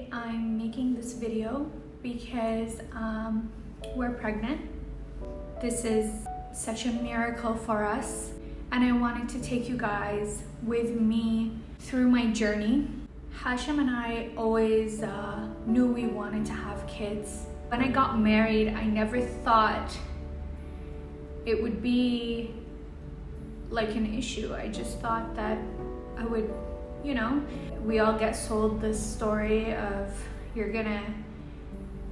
Today I'm making this video because we're pregnant. This is such a miracle for us, and I wanted to take you guys with me through my journey. Hashim and I always knew we wanted to have kids. When I got married, I never thought it would be like an issue. I just thought that I would, we all get sold this story of you're gonna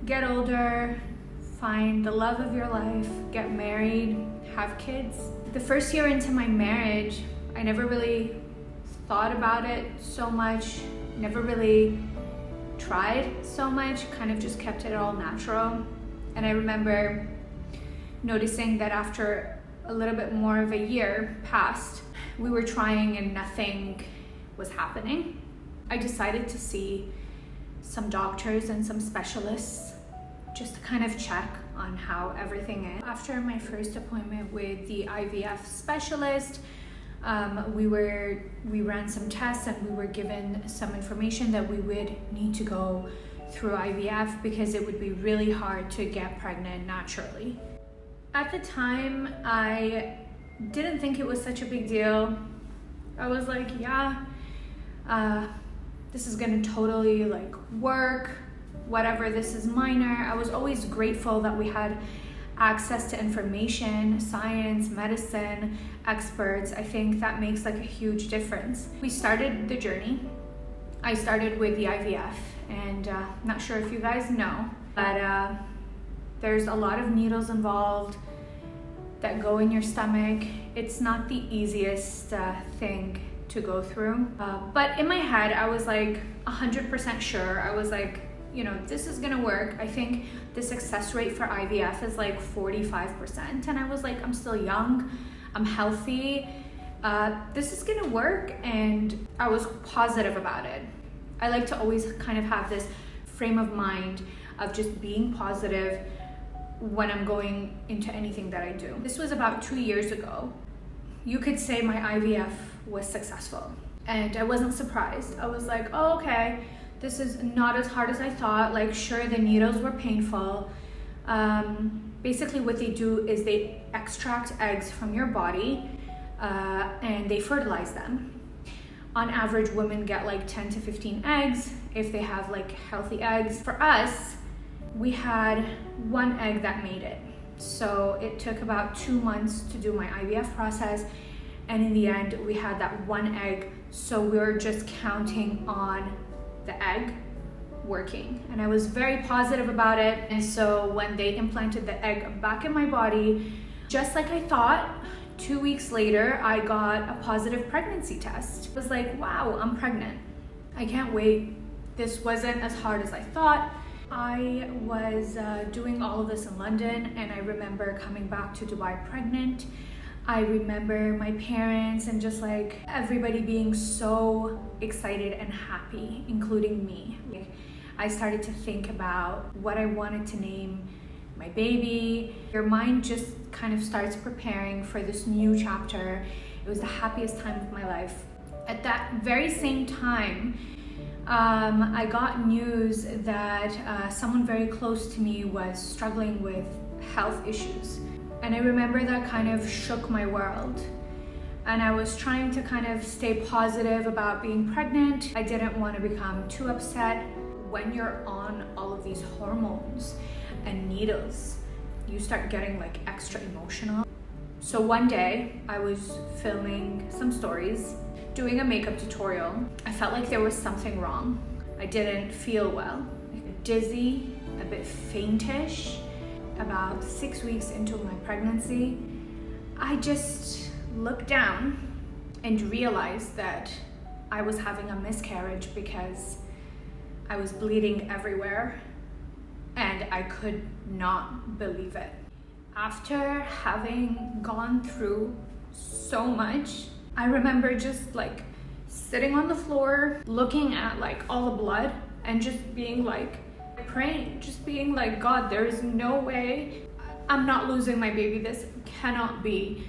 get older, find the love of your life, get married, have kids. The first year into my marriage, I never really thought about it so much, never really tried so much, kind of just kept it all natural. And I remember noticing that after a little bit more of a year passed, we were trying and nothing was happening. I decided to see some doctors and some specialists just to kind of check on how everything is. After my first appointment with the IVF specialist, we ran some tests and we were given some information that we would need to go through IVF because it would be really hard to get pregnant naturally. At the time, I didn't think it was such a big deal. I was like, yeah, this is gonna totally work, whatever, this is minor. I was always grateful that we had access to information, science, medicine, experts. I think that makes a huge difference. We started the journey. I started with the IVF, and not sure if you guys know, but there's a lot of needles involved that go in your stomach. It's not the easiest thing to go through. But in my head, I was 100% sure. I was this is gonna work. I think the success rate for IVF is 45%. And I was I'm still young, I'm healthy. This is gonna work. And I was positive about it. I like to always kind of have this frame of mind of just being positive when I'm going into anything that I do. This was about 2 years ago. You could say my IVF was successful, and I wasn't surprised. I was oh, okay, this is not as hard as I thought. Sure, the needles were painful. Basically what they do is they extract eggs from your body and they fertilize them. On average, women get 10 to 15 eggs if they have healthy eggs. For us, we had one egg that made it. So it took about 2 months to do my IVF process. And in the end, we had that one egg. So we were just counting on the egg working. And I was very positive about it. And so when they implanted the egg back in my body, just like I thought, 2 weeks later, I got a positive pregnancy test. I was wow, I'm pregnant. I can't wait. This wasn't as hard as I thought. I was doing all of this in London, and I remember coming back to Dubai pregnant. I remember my parents and just everybody being so excited and happy, including me. I started to think about what I wanted to name my baby. Your mind just kind of starts preparing for this new chapter. It was the happiest time of my life. At that very same time, I got news that someone very close to me was struggling with health issues. And I remember that kind of shook my world. And I was trying to kind of stay positive about being pregnant. I didn't want to become too upset. When you're on all of these hormones and needles, you start getting extra emotional. So one day I was filming some stories, doing a makeup tutorial. I felt like there was something wrong. I didn't feel well, dizzy, a bit faintish. About 6 weeks into my pregnancy, I just looked down and realized that I was having a miscarriage because I was bleeding everywhere and I could not believe it. After having gone through so much, I remember just sitting on the floor, looking at all the blood and just being praying, just being God, there is no way I'm not losing my baby. This cannot be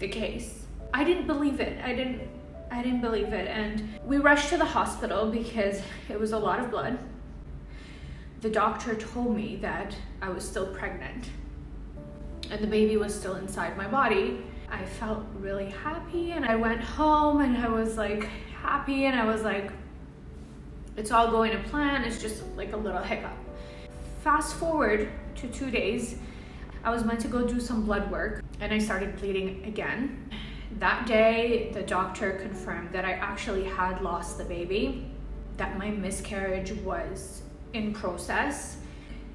the case. I didn't believe it. I didn't believe it. And we rushed to the hospital because it was a lot of blood. the doctor told me that I was still pregnant and the baby was still inside my body, I felt really happy, and I went home and I was like happy, and I was like, it's all going to plan, it's just like a little hiccup. Fast forward to 2 days, I was meant to go do some blood work and I started bleeding again. That day, the doctor confirmed that I actually had lost the baby, that my miscarriage was in process,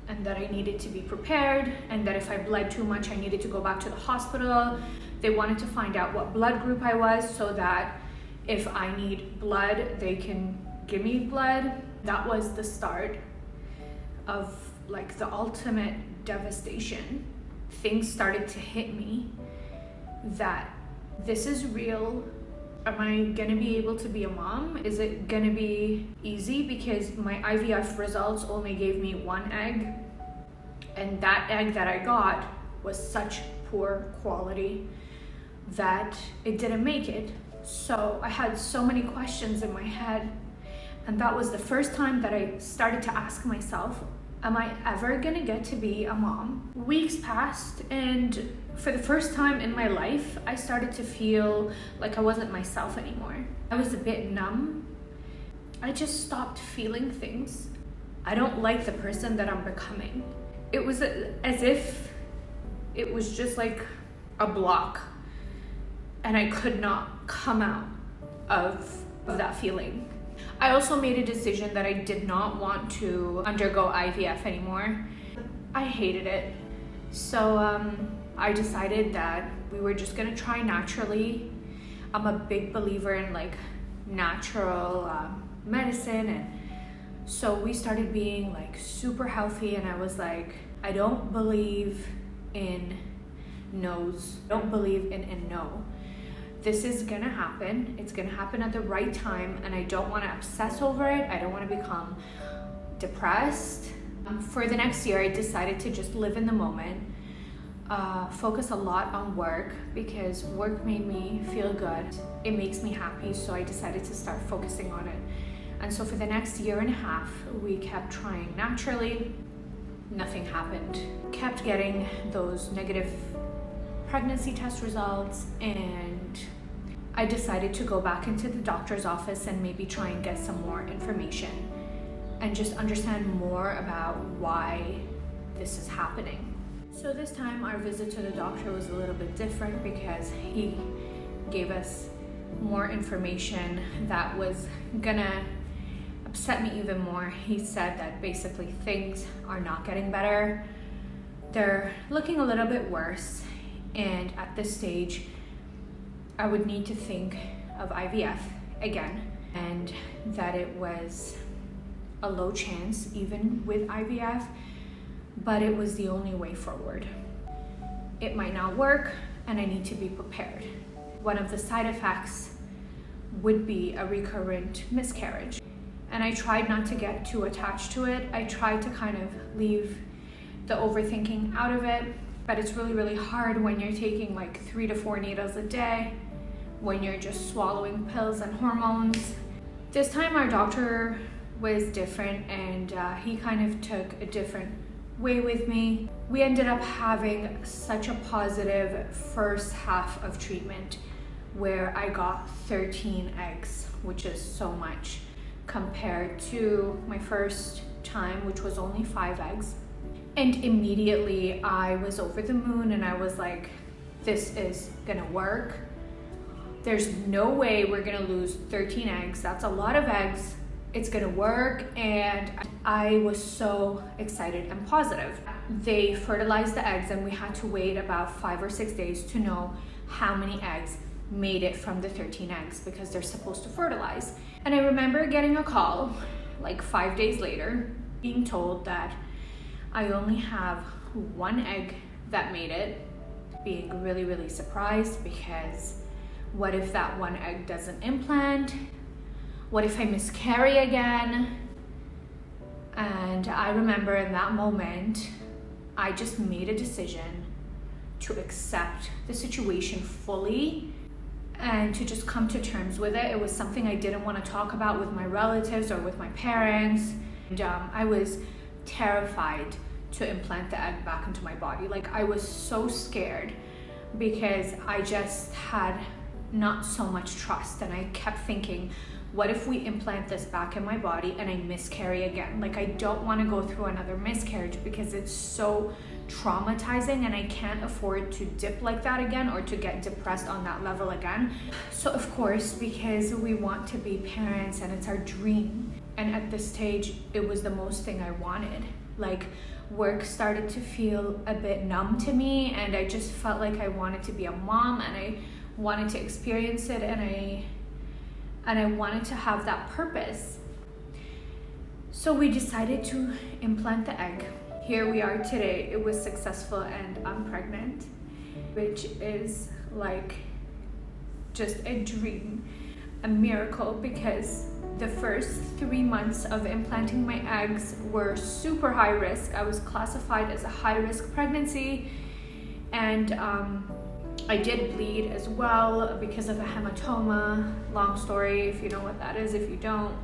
and that I needed to be prepared, and that if I bled too much, I needed to go back to the hospital. They wanted to find out what blood group I was so that if I need blood, they can give me blood. That was the start of like the ultimate devastation. Things started to hit me that this is real. Am I gonna be able to be a mom? Is it gonna be easy? Because my IVF results only gave me 1 egg, and that egg that I got was such poor quality that it didn't make it. So I had so many questions in my head, and that was the first time that I started to ask myself, am I ever gonna get to be a mom? Weeks passed, and for the first time in my life, I started to feel like I wasn't myself anymore. I was a bit numb. I just stopped feeling things. I don't like the person that I'm becoming. It was as if it was just like a block, and I could not come out of that feeling. I also made a decision that I did not want to undergo IVF anymore. I hated it. So I decided that we were just gonna try naturally. I'm a big believer in like natural medicine, and so we started being like super healthy, and I was like, I don't believe in no's. I don't believe in no. This is gonna happen. It's gonna happen at the right time, and I don't wanna obsess over it. I don't wanna become depressed. For the next year, I decided to just live in the moment, focus a lot on work because work made me feel good. It makes me happy, so I decided to start focusing on it. And so for the next year and a half, we kept trying naturally. Nothing happened. Kept getting those negative pregnancy test results, and I decided to go back into the doctor's office and maybe try and get some more information and just understand more about why this is happening. So this time our visit to the doctor was a little bit different because he gave us more information that was gonna upset me even more. He said that basically things are not getting better. They're looking a little bit worse, and at this stage I would need to think of IVF again, and that it was a low chance even with IVF, but it was the only way forward. It might not work, and I need to be prepared. One of the side effects would be a recurrent miscarriage, and I tried not to get too attached to it. I tried to kind of leave the overthinking out of it, but it's really, really hard when you're taking like 3 to 4 needles a day, when you're just swallowing pills and hormones. This time our doctor was different, and he kind of took a different way with me. We ended up having such a positive first half of treatment where I got 13 eggs, which is so much compared to my first time, which was only 5 eggs. And immediately I was over the moon, and I was like, this is gonna work. There's no way we're gonna lose 13 eggs. That's a lot of eggs. It's gonna work. And I was so excited and positive. They fertilized the eggs, and we had to wait about 5 or 6 days to know how many eggs made it from the 13 eggs, because they're supposed to fertilize. And I remember getting a call like 5 days later being told that I only have 1 egg that made it, being really, really surprised, because what if that 1 egg doesn't implant? What if I miscarry again? And I remember in that moment, I just made a decision to accept the situation fully and to just come to terms with it. It was something I didn't want to talk about with my relatives or with my parents. And I was terrified to implant the egg back into my body. Like, I was so scared because I just had not so much trust, and I kept thinking, what if we implant this back in my body and I miscarry again? Like, I don't want to go through another miscarriage because it's so traumatizing, and I can't afford to dip like that again or to get depressed on that level again. So of course, because we want to be parents and it's our dream, and at this stage it was the most thing I wanted. Like, work started to feel a bit numb to me, and I just felt like I wanted to be a mom, and I wanted to experience it, and I wanted to have that purpose. So we decided to implant the egg. Here we are today. It was successful and I'm pregnant, which is like just a dream, a miracle, because the first 3 months of implanting my eggs were super high risk. I was classified as a high risk pregnancy, and I did bleed as well because of a hematoma. Long story if you know what that is, if you don't.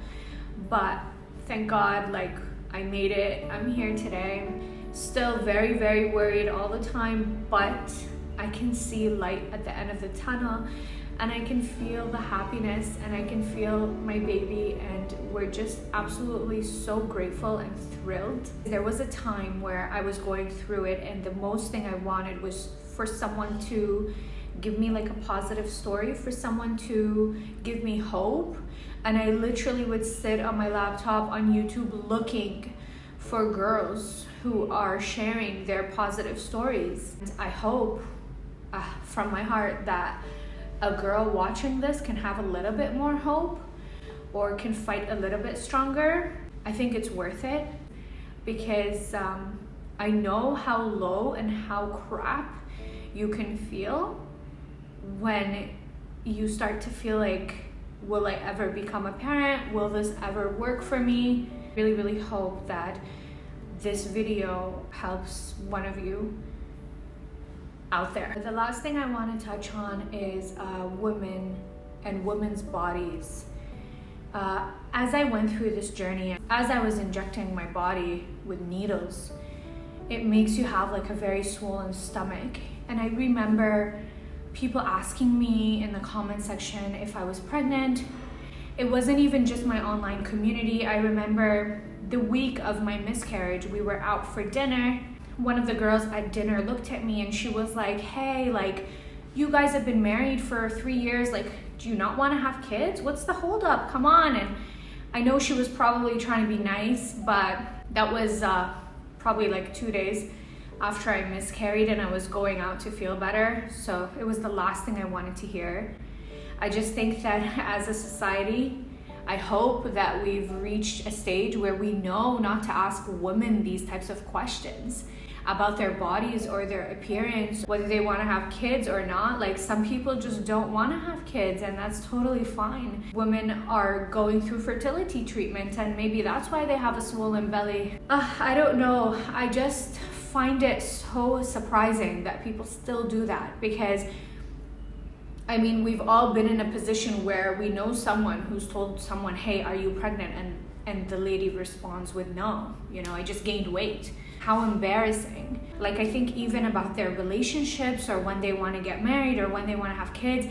But thank God, like, I made it. I'm here today. Still very, very worried all the time, but I can see light at the end of the tunnel, and I can feel the happiness, and I can feel my baby, and we're just absolutely so grateful and thrilled. There was a time where I was going through it, and the most thing I wanted was for someone to give me like a positive story, for someone to give me hope. And I literally would sit on my laptop on YouTube looking for girls who are sharing their positive stories. And I hope from my heart that a girl watching this can have a little bit more hope, or can fight a little bit stronger. I think it's worth it, because I know how low and how crap you can feel when you start to feel like, will I ever become a parent? Will this ever work for me? Really, really hope that this video helps one of you out there. The last thing I want to touch on is women and women's bodies. As I went through this journey, as I was injecting my body with needles, it makes you have like a very swollen stomach. And I remember people asking me in the comment section if I was pregnant. It wasn't even just my online community. I remember the week of my miscarriage, we were out for dinner. One of the girls at dinner looked at me and she was like, hey, like, you guys have been married for 3 years. Like, do you not want to have kids? What's the holdup? Come on. And I know she was probably trying to be nice, but that was probably like 2 days after I miscarried and I was going out to feel better. So it was the last thing I wanted to hear. I just think that as a society, I hope that we've reached a stage where we know not to ask women these types of questions about their bodies or their appearance, whether they want to have kids or not. Like, some people just don't want to have kids, and that's totally fine. Women are going through fertility treatment, and maybe that's why they have a swollen belly. I don't know. I just find it so surprising that people still do that, because I mean, we've all been in a position where we know someone who's told someone, hey, are you pregnant? And the lady responds with no, you know, I just gained weight. How embarrassing. Like, I think even about their relationships, or when they want to get married, or when they want to have kids,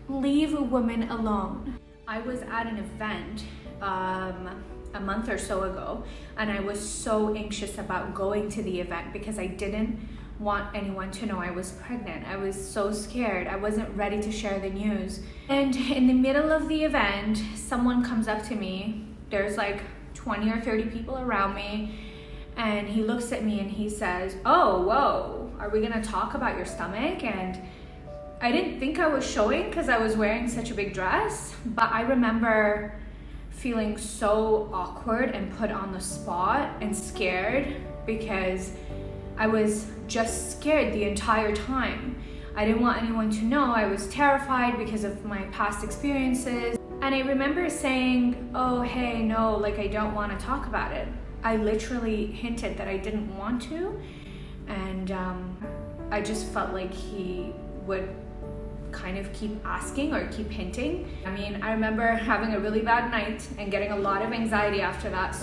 leave women alone. I was at an event a month or so ago, and I was so anxious about going to the event because I didn't want anyone to know I was pregnant. I was so scared. I wasn't ready to share the news. And in the middle of the event, someone comes up to me. There's like 20 or 30 people around me, and he looks at me and he says, oh, whoa, are we gonna talk about your stomach? And I didn't think I was showing because I was wearing such a big dress, but I remember feeling so awkward and put on the spot and scared, because I was just scared the entire time. I didn't want anyone to know. I was terrified because of my past experiences. And I remember saying, oh, hey, no, like, I don't want to talk about it. I literally hinted that I didn't want to. And I just felt like he would kind of keep asking or keep hinting. I mean, I remember having a really bad night and getting a lot of anxiety after that.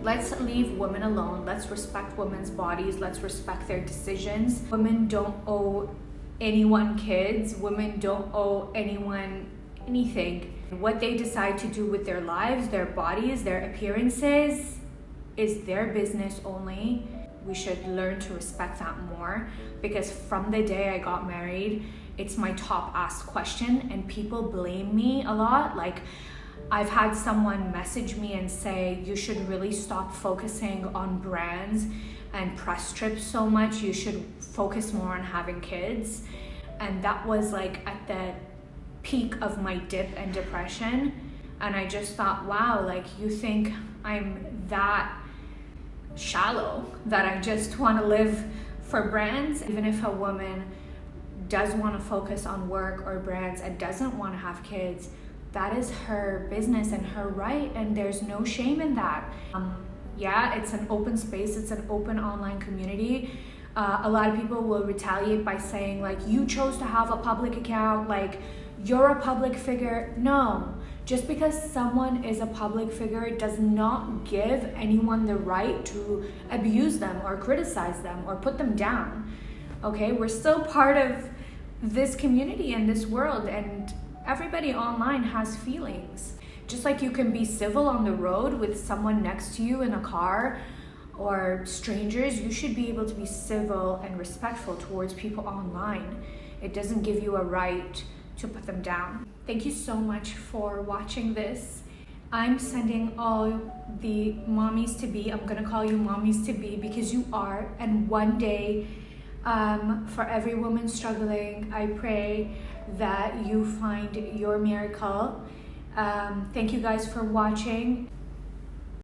Let's leave women alone. Let's respect women's bodies. Let's respect their decisions. Women don't owe anyone kids. Women don't owe anyone anything. What they decide to do with their lives, their bodies, their appearances is their business only. We should learn to respect that more, because from the day I got married, it's my top asked question, and people blame me a lot. Like, I've had someone message me and say, you should really stop focusing on brands and press trips so much. You should focus more on having kids. And that was like at the peak of my dip and depression. And I just thought, wow, like, you think I'm that shallow that I just want to live for brands? Even if a woman does want to focus on work or brands and doesn't want to have kids, that is her business and her right, and there's no shame in that. Yeah, it's an open space, it's an open online community. A lot of people will retaliate by saying, like, you chose to have a public account, like, you're a public figure. No, just because someone is a public figure does not give anyone the right to abuse them or criticize them or put them down. Okay, we're still part of this community and this world, and everybody online has feelings. Just like you can be civil on the road with someone next to you in a car or strangers, you should be able to be civil and respectful towards people online. It doesn't give you a right to put them down. Thank you so much for watching this. I'm sending all the mommies to be, I'm gonna call you mommies to be because you are, and one day, for every woman struggling, I pray that you find your miracle. Thank you guys for watching.